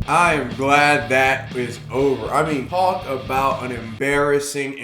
I am glad that is over. I mean, talk about an embarrassing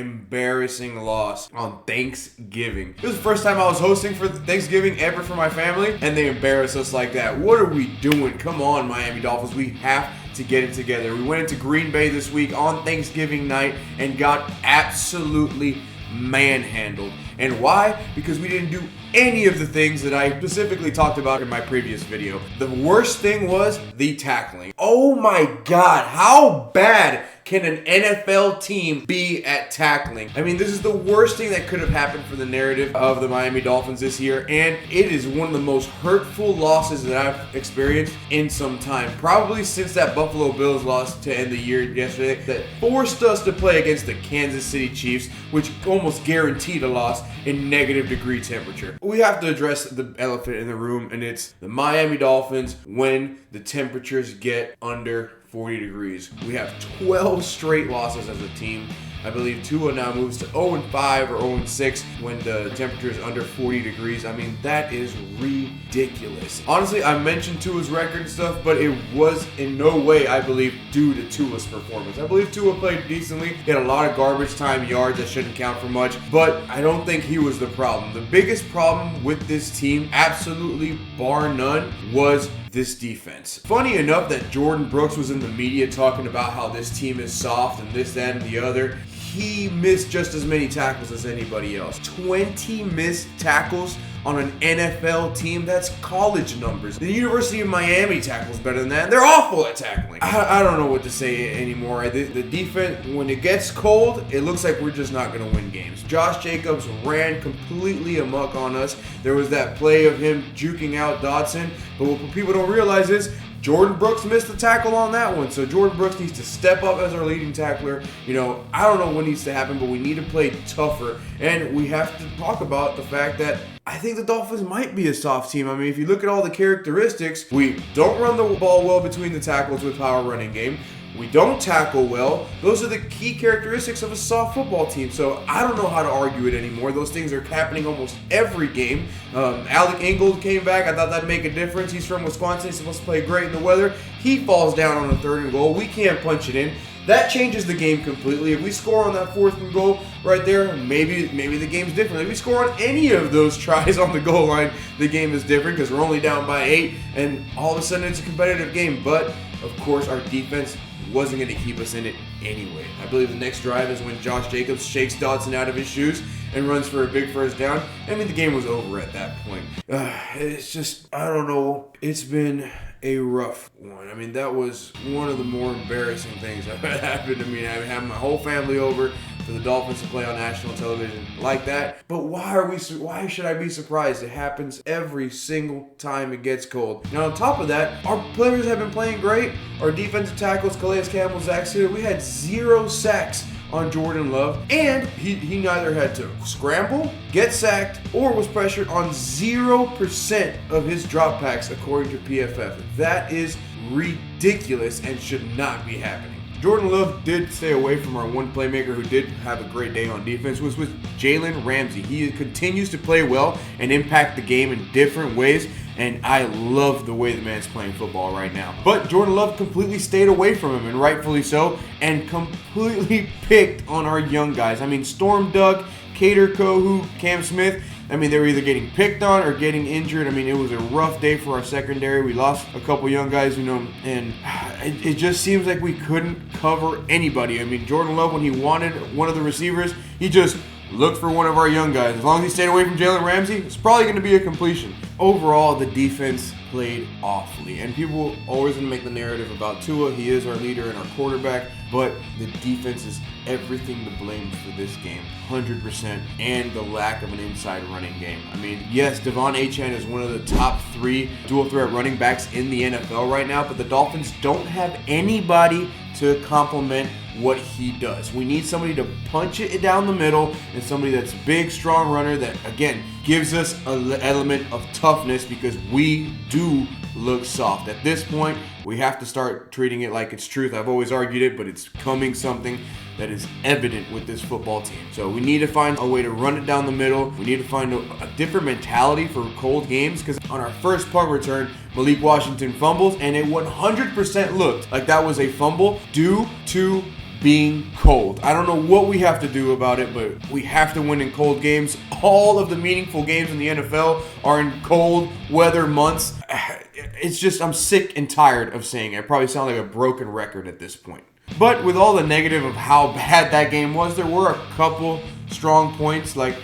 loss on Thanksgiving. This was the first time I was hosting for Thanksgiving ever for my family, and they embarrass us like that. What are we doing? Come on, Miami Dolphins. We have to get it together. We went into Green Bay this week on Thanksgiving night and got absolutely manhandled. And why? Because we didn't do any of the things that I specifically talked about in my previous video. The worst thing was the tackling. Oh my God, how bad can an NFL team be at tackling? I mean, this is the worst thing that could have happened for the narrative of the Miami Dolphins this year, and it is one of the most hurtful losses that I've experienced in some time. Probably since that Buffalo Bills loss to end the year yesterday that forced us to play against the Kansas City Chiefs, which almost guaranteed a loss in -degree temperature. We have to address the elephant in the room, and it's the Miami Dolphins when the temperatures get under 40 degrees. We have 12 straight losses as a team. I believe Tua now moves to 0-5 or 0-6 when the temperature is under 40 degrees. I mean, that is ridiculous. Honestly, I mentioned Tua's record and stuff, but it was in no way, I believe, due to Tua's performance. I believe Tua played decently. He had a lot of garbage time yards that shouldn't count for much, but I don't think he was the problem. The biggest problem with this team, absolutely bar none, was this defense. Funny enough that Jordan Brooks was in the media talking about how this team is soft and this, that, and the other. He missed just as many tackles as anybody else. 20 missed tackles on an NFL team, that's college numbers. The University of Miami tackles better than that, and they're awful at tackling. I don't know what to say anymore. The defense, when it gets cold, it looks like we're just not going to win games. Josh Jacobs ran completely amok on us. There was that play of him juking out Dotson, but what people don't realize is Jordan Brooks missed the tackle on that one. So Jordan Brooks needs to step up as our leading tackler. You know, I don't know what needs to happen, but we need to play tougher. And we have to talk about the fact that I think the Dolphins might be a soft team. I mean, if you look at all the characteristics, we don't run the ball well between the tackles with power running game. We don't tackle well. Those are the key characteristics of a soft football team. So I don't know how to argue it anymore. Those things are happening almost every game. Alec Ingold came back. I thought that'd make a difference. He's from Wisconsin. He's supposed to play great in the weather. He falls down on a 3rd and goal. We can't punch it in. That changes the game completely. If we score on that 4th and goal right there, maybe the game's different. If we score on any of those tries on the goal line, the game is different because we're only down by 8, and all of a sudden it's a competitive game. But, of course, our defense wasn't going to keep us in it anyway. I believe the next drive is when Josh Jacobs shakes Dotson out of his shoes and runs for a big first down. I mean, the game was over at that point. It's just, I don't know. It's been a rough one. I mean, that was one of the more embarrassing things that happened to me. I had my whole family over for the Dolphins to play on national television like that. But why should I be surprised? It happens every single time it gets cold. Now, on top of that, our players have been playing great. Our defensive tackles, Calais Campbell, Zach Sealer, we had 0 sacks on Jordan Love, and he neither had to scramble, get sacked, or was pressured on 0% of his dropbacks, according to PFF. That is ridiculous and should not be happening. Jordan Love did stay away from our one playmaker who did have a great day on defense, was with Jalen Ramsey. He continues to play well and impact the game in different ways, and I love the way the man's playing football right now. But Jordan Love completely stayed away from him, and rightfully so, and completely picked on our young guys. I mean, Storm Duck, Cater Kohu, Cam Smith, I mean, they were either getting picked on or getting injured. I mean, it was a rough day for our secondary. We lost a couple young guys, you know, and it just seems like we couldn't cover anybody. I mean, Jordan Love, when he wanted one of the receivers, he just looked for one of our young guys. As long as he stayed away from Jalen Ramsey, it's probably going to be a completion. Overall, the defense played awfully, and people always going to make the narrative about Tua. He is our leader and our quarterback, but the defense is everything to blame for this game, 100%, and the lack of an inside running game. I mean, yes, Devon Achane is one of the top 3 dual-threat running backs in the NFL right now, but the Dolphins don't have anybody to complement what he does. We need somebody to punch it down the middle and somebody that's big, strong runner that, again, gives us an element of toughness because we do look soft. At this point, we have to start treating it like it's truth. I've always argued it, but it's becoming something that is evident with this football team. So we need to find a way to run it down the middle. We need to find a different mentality for cold games, because on our first punt return, Malik Washington fumbles, and it 100% looked like that was a fumble due to being cold. I don't know what we have to do about it, but we have to win in cold games. All of the meaningful games in the NFL are in cold weather months. It's just, I'm sick and tired of saying it. I probably sound like a broken record at this point. But with all the negative of how bad that game was, there were a couple strong points. Like,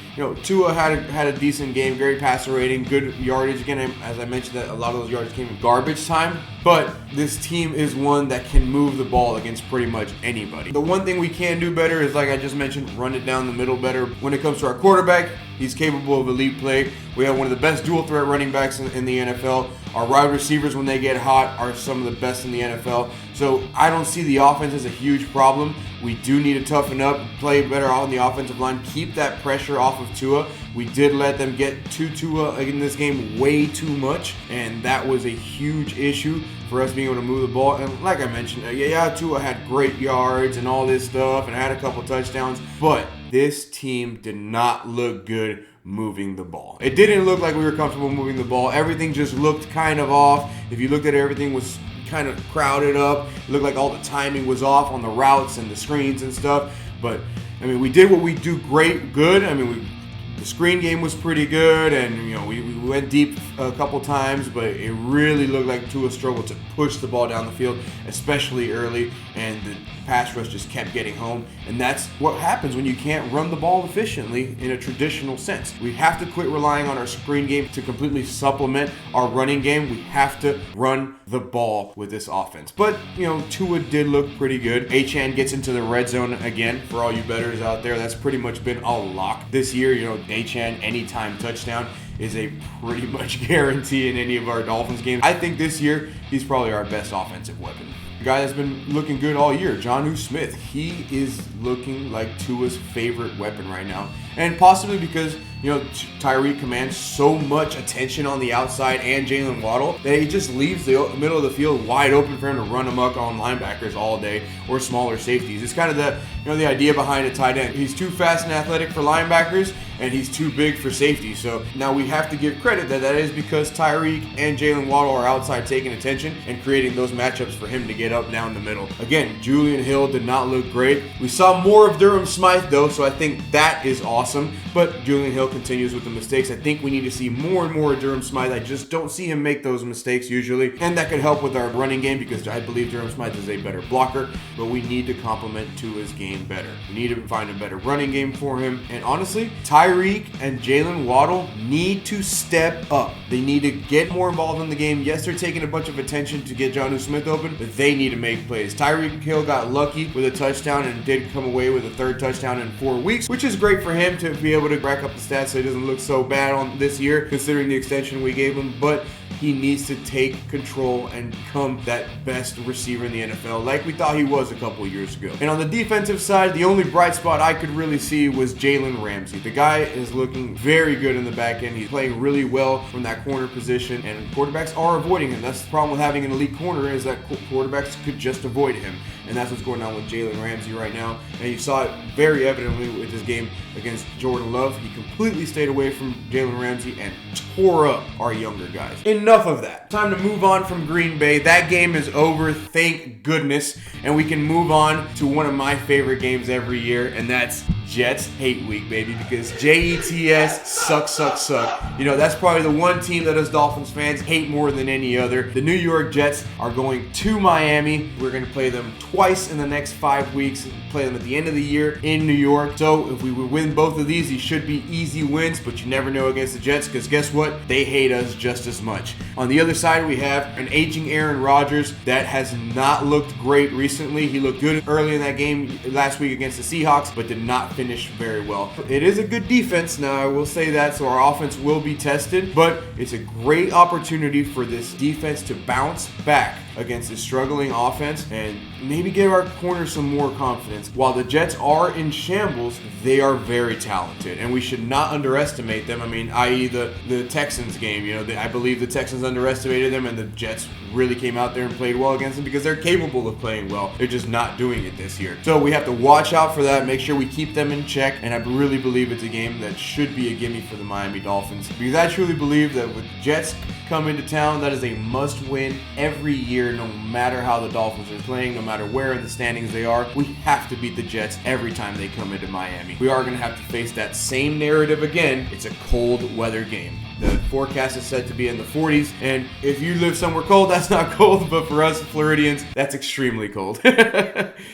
Tua had a decent game, great passer rating, good yardage. Again, as I mentioned, that a lot of those yards came in garbage time. But this team is one that can move the ball against pretty much anybody. The one thing we can do better is, like I just mentioned, run it down the middle better. When it comes to our quarterback, he's capable of elite play. We have one of the best dual threat running backs in the NFL. Our wide receivers, when they get hot, are some of the best in the NFL. So I don't see the offense as a huge problem. We do need to toughen up, play better on the offensive line, keep that pressure off of Tua. We did let them get to Tua in this game way too much, and that was a huge issue for us being able to move the ball. And like I mentioned, Tua had great yards and all this stuff and had a couple touchdowns, but this team did not look good moving the ball. It didn't look like we were comfortable moving the ball. Everything just looked kind of off. If you looked at it, everything was kind of crowded up. It looked like all the timing was off on the routes and the screens and stuff. But we did what we do good. The screen game was pretty good, and we went deep a couple times, but it really looked like Tua struggled to push the ball down the field, especially early, and the pass rush just kept getting home. And that's what happens when you can't run the ball efficiently in a traditional sense. We have to quit relying on our screen game to completely supplement our running game. We have to run the ball with this offense. But, Tua did look pretty good. Achane gets into the red zone again. For all you bettors out there, that's pretty much been a lock this year. Achane anytime touchdown is a pretty much guarantee in any of our Dolphins games. I think this year he's probably our best offensive weapon. The guy that's been looking good all year, Jonnu Smith, he is looking like Tua's favorite weapon right now. And possibly because, Tyreek commands so much attention on the outside and Jalen Waddle that he just leaves the middle of the field wide open for him to run amok on linebackers all day or smaller safeties. It's kind of the idea behind a tight end. He's too fast and athletic for linebackers, and he's too big for safety. So now we have to give credit that is because Tyreek and Jalen Waddle are outside taking attention and creating those matchups for him to get up down the middle. Again, Julian Hill did not look great. We saw more of Durham Smythe though, so I think that is awesome. But Julian Hill continues with the mistakes. I think we need to see more and more of Durham Smythe. I just don't see him make those mistakes usually. And that could help with our running game because I believe Durham Smythe is a better blocker, but we need to complement Tua's game better. We need to find a better running game for him. And honestly, Tyreek and Jalen Waddle need to step up. They need to get more involved in the game. Yes, they're taking a bunch of attention to get Jonnu Smith open, but they need to make plays. Tyreek Hill got lucky with a touchdown and did come away with a third touchdown in 4 weeks, which is great for him to be able to rack up the stats so he doesn't look so bad on this year considering the extension we gave him. But he needs to take control and become that best receiver in the NFL like we thought he was a couple years ago. And on the defensive side, the only bright spot I could really see was Jalen Ramsey. The guy is looking very good in the back end. He's playing really well from that corner position, and quarterbacks are avoiding him. That's the problem with having an elite corner, is that quarterbacks could just avoid him. And that's what's going on with Jalen Ramsey right now. And you saw it very evidently with his game against Jordan Love. He completely stayed away from Jalen Ramsey and tore up our younger guys. Enough of that. Time to move on from Green Bay. That game is over, thank goodness. And we can move on to one of my favorite games every year, and that's Jets Hate Week, baby, because Jets suck. That's probably the one team that us Dolphins fans hate more than any other. The New York Jets are going to Miami. We're going to play them twice in the next 5 weeks, play them at the end of the year in New York. So if we would win both of these should be easy wins, but you never know against the Jets because guess what? They hate us just as much. On the other side, we have an aging Aaron Rodgers that has not looked great recently. He looked good early in that game last week against the Seahawks, but did not finish very well. It is a good defense, now I will say that, so our offense will be tested, but it's a great opportunity for this defense to bounce back against this struggling offense and maybe give our corners some more confidence. While the Jets are in shambles, they are very talented, and we should not underestimate them. I mean, i.e. the Texans game. I believe the Texans underestimated them, and the Jets really came out there and played well against them because they're capable of playing well. They're just not doing it this year. So we have to watch out for that, make sure we keep them in check, and I really believe it's a game that should be a gimme for the Miami Dolphins, because I truly believe that with Jets come into town, that is a must-win every year, no matter how the Dolphins are playing, no matter where in the standings they are. We have to beat the Jets every time they come into Miami. We are going to have to face that same narrative again. It's a cold weather game. The forecast is said to be in the 40s, and if you live somewhere cold, that's not cold, but for us Floridians, that's extremely cold.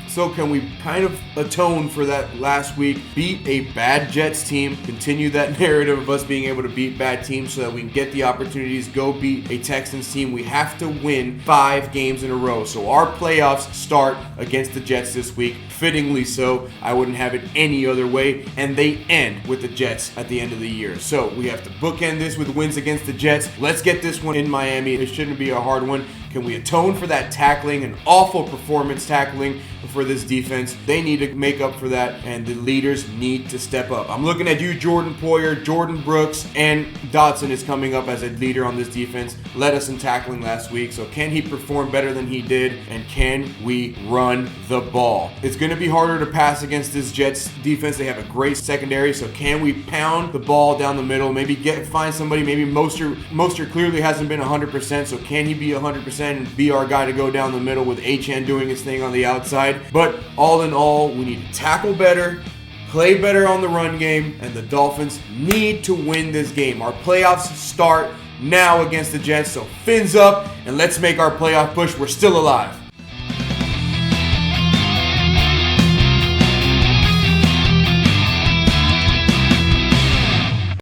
So can we kind of atone for that last week, beat a bad Jets team, continue that narrative of us being able to beat bad teams so that we can get the opportunities, go beat a Texans team? We have to win 5 games in a row. So our playoffs start against the Jets this week, fittingly so. I wouldn't have it any other way, and they end with the Jets at the end of the year. So we have to bookend this with wins against the Jets. Let's get this one in Miami. It shouldn't be a hard one. Can we atone for that tackling, an awful performance tackling for this defense? They need to make up for that, and the leaders need to step up. I'm looking at you, Jordan Poyer, Jordan Brooks, and Dotson is coming up as a leader on this defense. Led us in tackling last week, so can he perform better than he did, and can we run the ball? It's going to be harder to pass against this Jets defense. They have a great secondary, so can we pound the ball down the middle, maybe find somebody? Maybe Mostert clearly hasn't been 100%, so can he be 100% and be our guy to go down the middle with Achane doing his thing on the outside? But all in all, we need to tackle better, play better on the run game, and the Dolphins need to win this game. Our playoffs start now against the Jets, so fins up and let's make our playoff push. We're still alive.